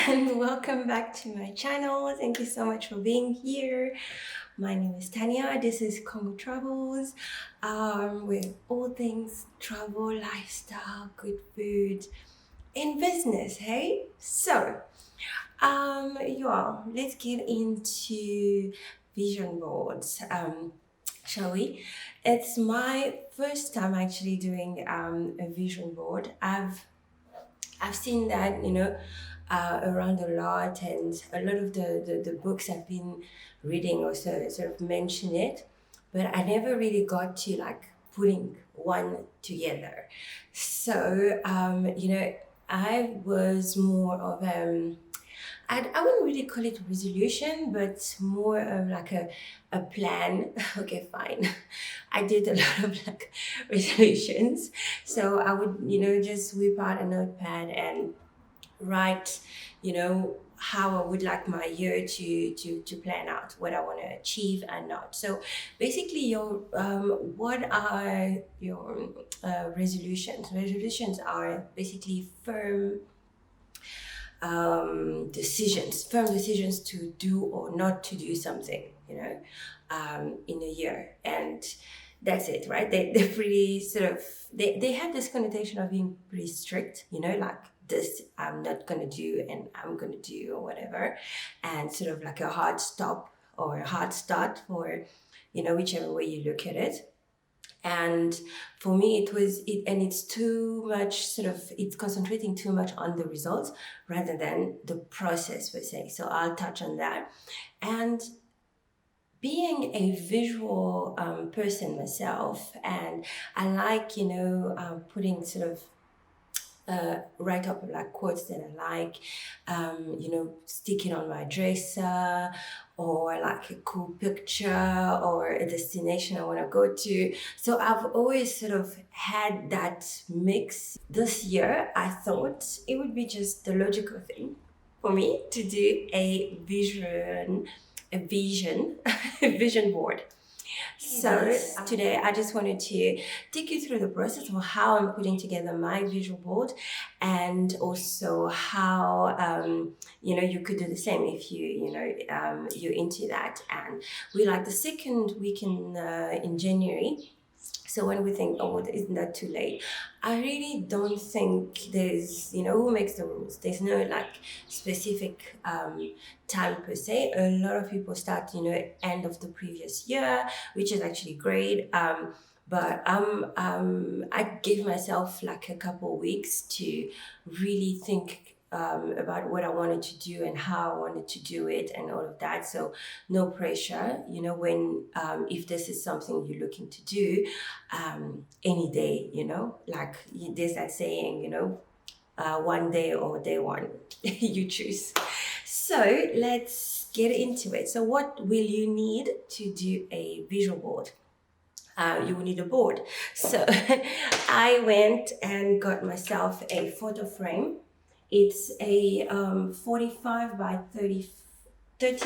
and welcome back to my channel. Thank you so much for being here. My name is Tanya. This is KongoTravels, with all things travel, lifestyle, good food, and business. Hey, so you all, let's get into vision boards. Shall we? It's my first time actually doing a vision board. I've seen that, around a lot, and a lot of the books I've been reading also sort of mention it, but I never really got to like putting one together. So, I was more of I wouldn't really call it resolution, but more of like a plan. Okay, fine. I did a lot of like resolutions. So I would, just whip out a notepad and write, how I would like my year to plan out, what I want to achieve and not. So basically, your what are your resolutions? Resolutions are basically firm decisions to do or not to do something, in a year. And that's it, right? They're pretty sort of, they have this connotation of being pretty strict, like this I'm not going to do and I'm going to do or whatever. And sort of like a hard stop or a hard start for, whichever way you look at it. And for me and it's too much, sort of, it's concentrating too much on the results rather than the process per se. So I'll touch on that. And being a visual person myself, and I like, putting sort of write up like quotes that I like, stick it on my dresser, or like a cool picture or a destination I want to go to. So I've always sort of had that mix. This year, I thought it would be just the logical thing for me to do a vision, a vision board. So today I just wanted to take you through the process of how I'm putting together my visual board, and also how you could do the same if you're into that. And we like the second week in January. So when we think, oh, isn't that too late? I really don't think there's, who makes the rules? There's no like specific time per se. A lot of people start, end of the previous year, which is actually great. But I gave myself like a couple of weeks to really think about what I wanted to do and how I wanted to do it and all of that. So no pressure, when if this is something you're looking to do, any day, like there's that saying, one day or day one, you choose. So let's get into it. So what will you need to do a visual board? You will need a board. So I went and got myself a photo frame. It's a 45 by 30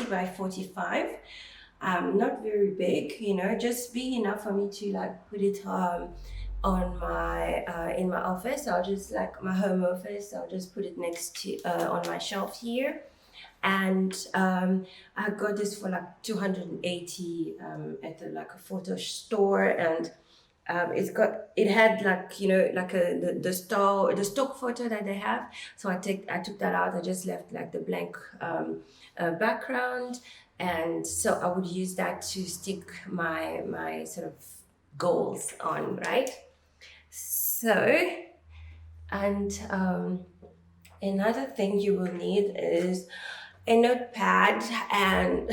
by 45. Not very big, just big enough for me to like put it on my in my office. I'll just like my home office. I'll just put it next to on my shelf here. And I got this for like 280 at like a photo store. And it had like, like the stock photo that they have. So I took that out. I just left like the blank background, and so I would use that to stick my sort of goals on, right? So, and another thing you will need is a notepad and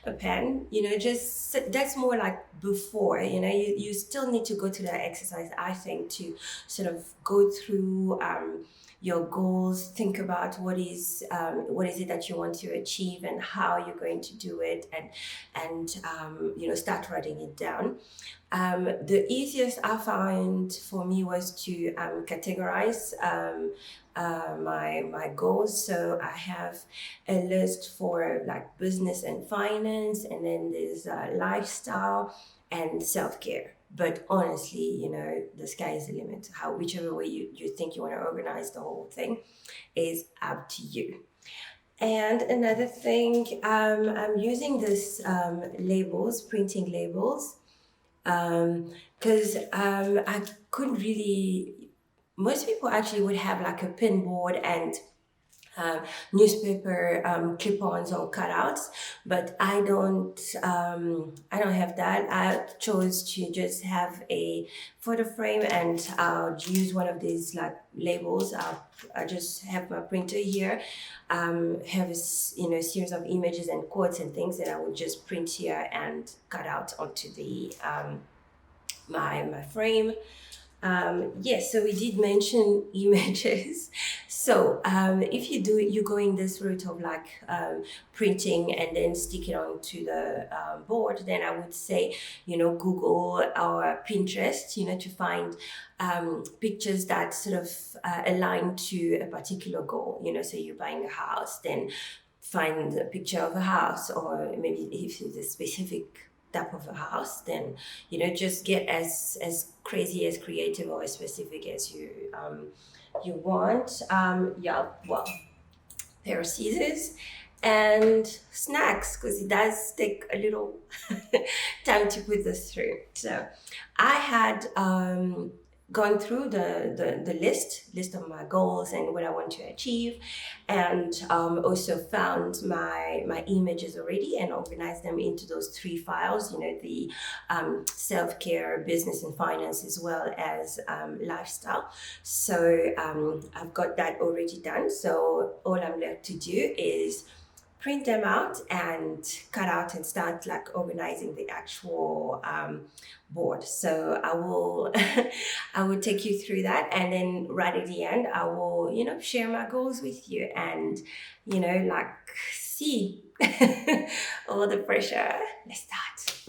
a pen. Just that's more like before, you still need to go through that exercise, I think, to sort of go through your goals, think about what is it that you want to achieve and how you're going to do it, and start writing it down. The easiest I found for me was to categorize my goals. So I have a list for like business and finance, and then there's lifestyle and self-care. But honestly, the sky is the limit. Whichever way you think you want to organize the whole thing is up to you. And another thing, I'm using this labels, printing labels, because I couldn't really. Most people actually would have like a pin board and um, newspaper clip-ons or cutouts, but I don't have that. I chose to just have a photo frame, and I'll use one of these like labels. I just have my printer here, have series of images and quotes and things that I would just print here and cut out onto the my frame. Yes, so we did mention images. So if you're going this route of like printing and then stick it onto the board, then I would say, Google or Pinterest, to find pictures that sort of align to a particular goal. So you're buying a house, then find a picture of a house, or maybe if it's a specific type of a house, then just get as crazy, as creative, or as specific as you want. Yeah, well, pair of scissors and snacks, because it does take a little time to put this through. So I had gone through the list of my goals and what I want to achieve, and also found my images already and organized them into those 3 files, the self-care, business and finance, as well as lifestyle. So I've got that already done. So all I'm left to do is print them out and cut out and start like organizing the actual board. So I will I will take you through that, and then right at the end I will share my goals with you, and like see all the pressure. Let's start.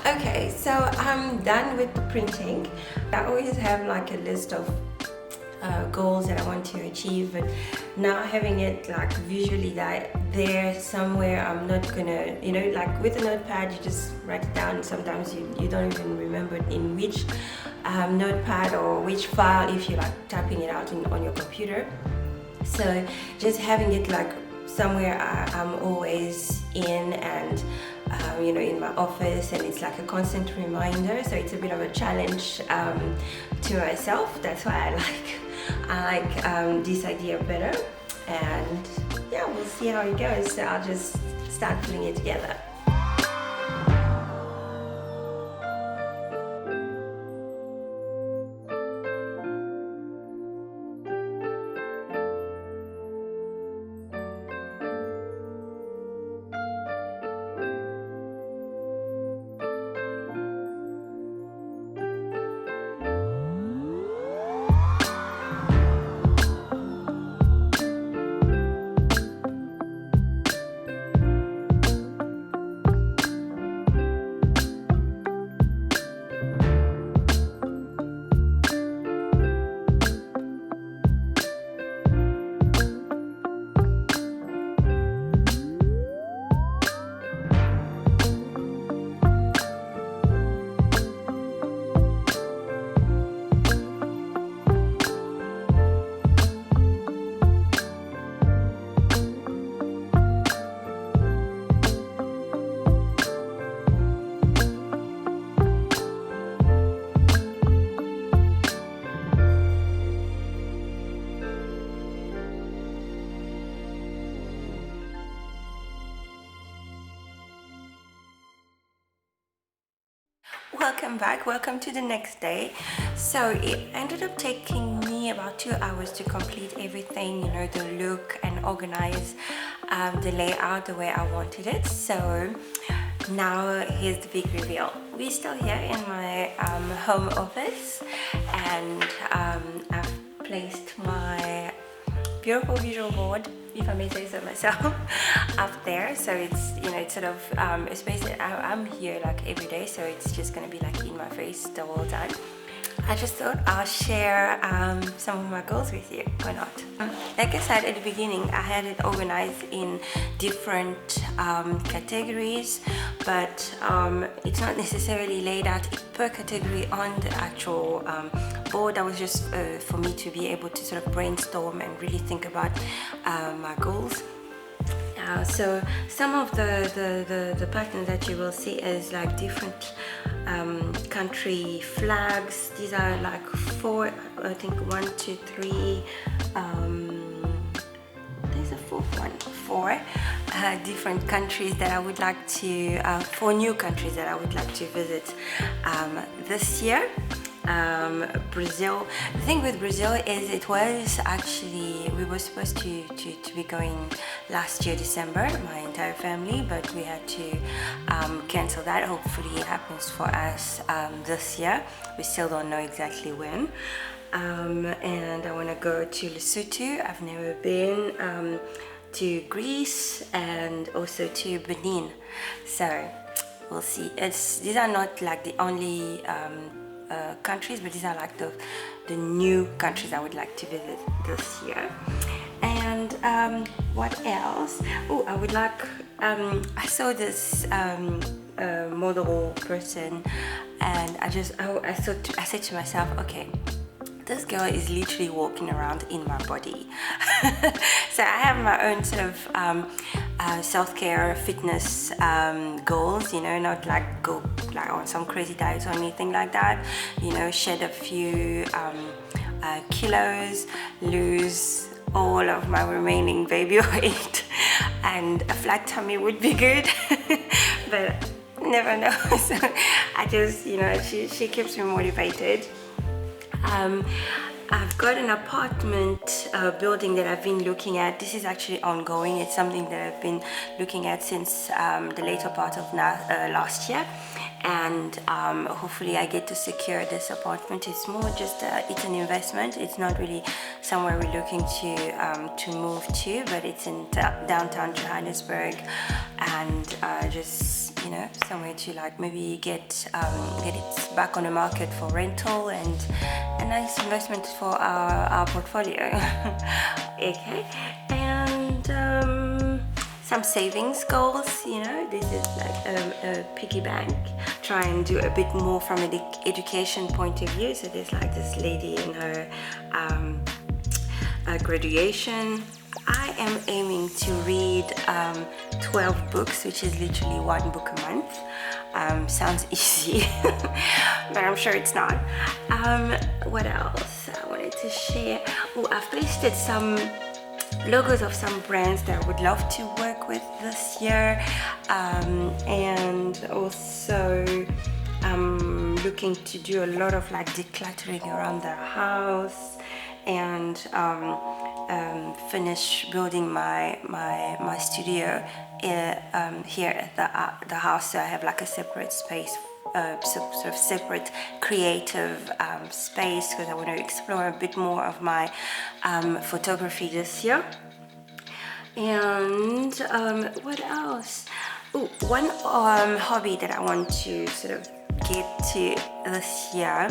Okay, so I'm done with the printing. I always have like a list of goals that I want to achieve, but now having it like visually there somewhere, I'm not gonna, like with a notepad, you just write it down. Sometimes you don't even remember in which notepad or which file if you're like typing it out on your computer. So just having it like somewhere I'm always in, and in my office, and it's like a constant reminder. So it's a bit of a challenge to myself. That's why I like this idea better. And yeah, we'll see how it goes. So I'll just start putting it together. welcome back. Welcome to the next day. So it ended up taking me about 2 hours to complete everything, you know, the look and organize the layout the way I wanted it. So now here's the big reveal. We're still here in my home office, and I've placed my beautiful visual board, if I may say so myself, up there. So it's, you know, it's sort of a space that I'm here like every day, so it's just gonna be like in my face the whole time. I just thought I'll share some of my goals with you. Why not? Like I said at the beginning, I had it organized in different categories, but it's not necessarily laid out per category on the actual board. That was just for me to be able to sort of brainstorm and really think about my goals. So some of the patterns that you will see is like different country flags. These are like 4, I think 1, 2, 3, there's a 4th one, 4 different countries that I would like to, 4 new countries that I would like to visit this year. Brazil. The thing with Brazil is it was actually, we were supposed to be going last year December, my entire family, but we had to cancel that. Hopefully it happens for us this year. We still don't know exactly when. And I want to go to Lesotho. I've never been. To Greece and also to Benin. So we'll see. These are not like the only countries, but these are like the new countries I would like to visit this year. And what else? Oh, I would like, I saw this model person, and I said to myself, okay, this girl is literally walking around in my body. So I have my own sort of self-care, fitness goals, you know, not like go like on some crazy diet or anything like that, you know, shed a few kilos, lose all of my remaining baby weight, and a flat tummy would be good. But never know. So I just, you know, she keeps me motivated. I've got an apartment building that I've been looking at. This is actually ongoing. It's something that I've been looking at since the later part of last year, and hopefully I get to secure this apartment. It's more just it's an investment. It's not really somewhere we're looking to move to, but it's in downtown Johannesburg, and just, you know, somewhere to like maybe get it back on the market for rental, and a nice investment for our portfolio. Okay, and some savings goals, you know, this is like a piggy bank. Try and do a bit more from an education point of view. So there's like this lady in her graduation. I am aiming to read 12 books, which is literally 1 book a month. Sounds easy, but I'm sure it's not. What else I wanted to share? Oh, I've pasted some logos of some brands that I would love to work with this year, and also I'm looking to do a lot of like decluttering around the house, and finish building my studio here at the house, so I have like a separate space, sort of separate creative space, because I want to explore a bit more of my photography this year. And what else? Ooh, one hobby that I want to sort of get to this year,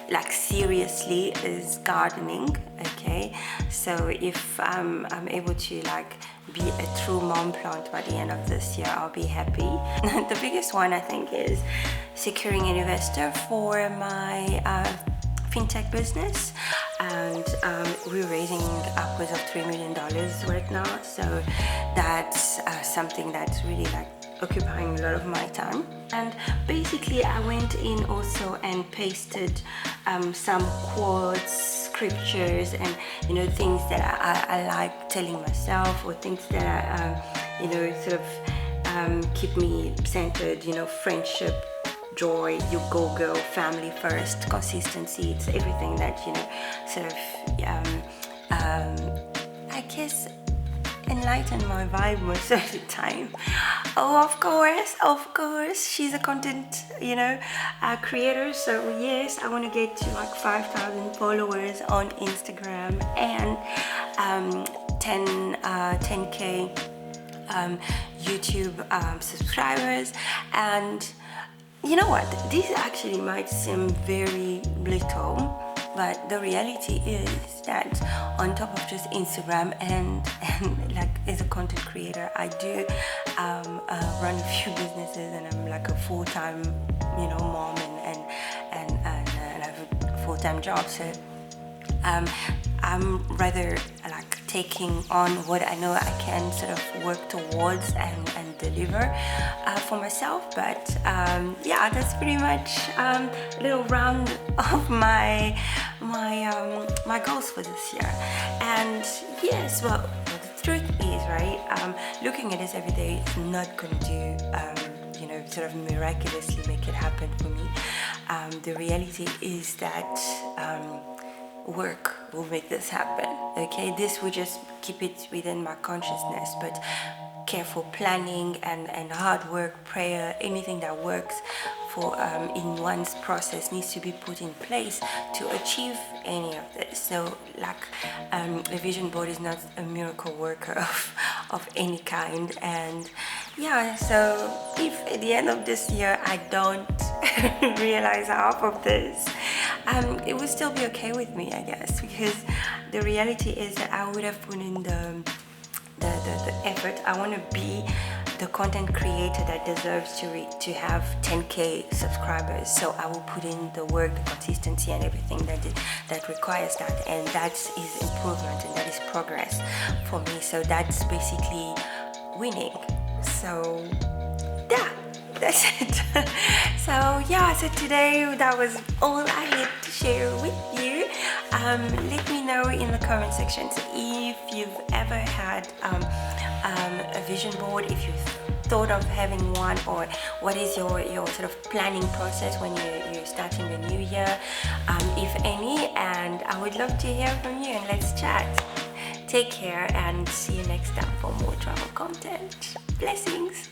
like seriously, is gardening. Okay, so if I'm able to like be a true mom plant by the end of this year, I'll be happy. The biggest one I think is securing an investor for my fintech business, and we're raising upwards of $3 million right now, so that's something that's really like occupying a lot of my time. And basically I went in also and pasted some quotes, scriptures, and, you know, things that I like telling myself, or things that I, you know, sort of keep me centered, you know, friendship, joy, your go girl, family first, consistency. It's everything that, you know, sort of I guess enlighten my vibe most of the time. Oh, of course, she's a content, you know, creator. So yes, I want to get to like 5,000 followers on Instagram and 10k YouTube subscribers. And you know what? This actually might seem very little, but the reality is that on top of just Instagram and like as a content creator, I do run a few businesses, and I'm like a full-time, you know, mom and I have a full-time job. So I'm rather like taking on what I know I can sort of work towards and deliver for myself. But yeah, that's pretty much a little round of my goals for this year. And yes, well, the truth is, right, looking at this every day is not going to do you know, sort of miraculously make it happen for me. The reality is that work will make this happen. Okay, this will just keep it within my consciousness, but careful planning and hard work, prayer, anything that works for in one's process needs to be put in place to achieve any of this. So like a vision board is not a miracle worker of any kind. And yeah, so if at the end of this year I don't realize half of this, it would still be okay with me, I guess, because the reality is that I would have put in the effort. I want to be the content creator that deserves to have 10k subscribers. So I will put in the work, the consistency, and everything that requires that, and that is improvement and that is progress for me. So that's basically winning. So yeah, that's it. So yeah, so today that was all I had to share with you. Let me know in the comment sections if you've ever had a vision board, if you thought of having one, or what is your sort of planning process when you're starting the new year, if any. And I would love to hear from you, and let's chat. Take care and see you next time for more travel content. Blessings.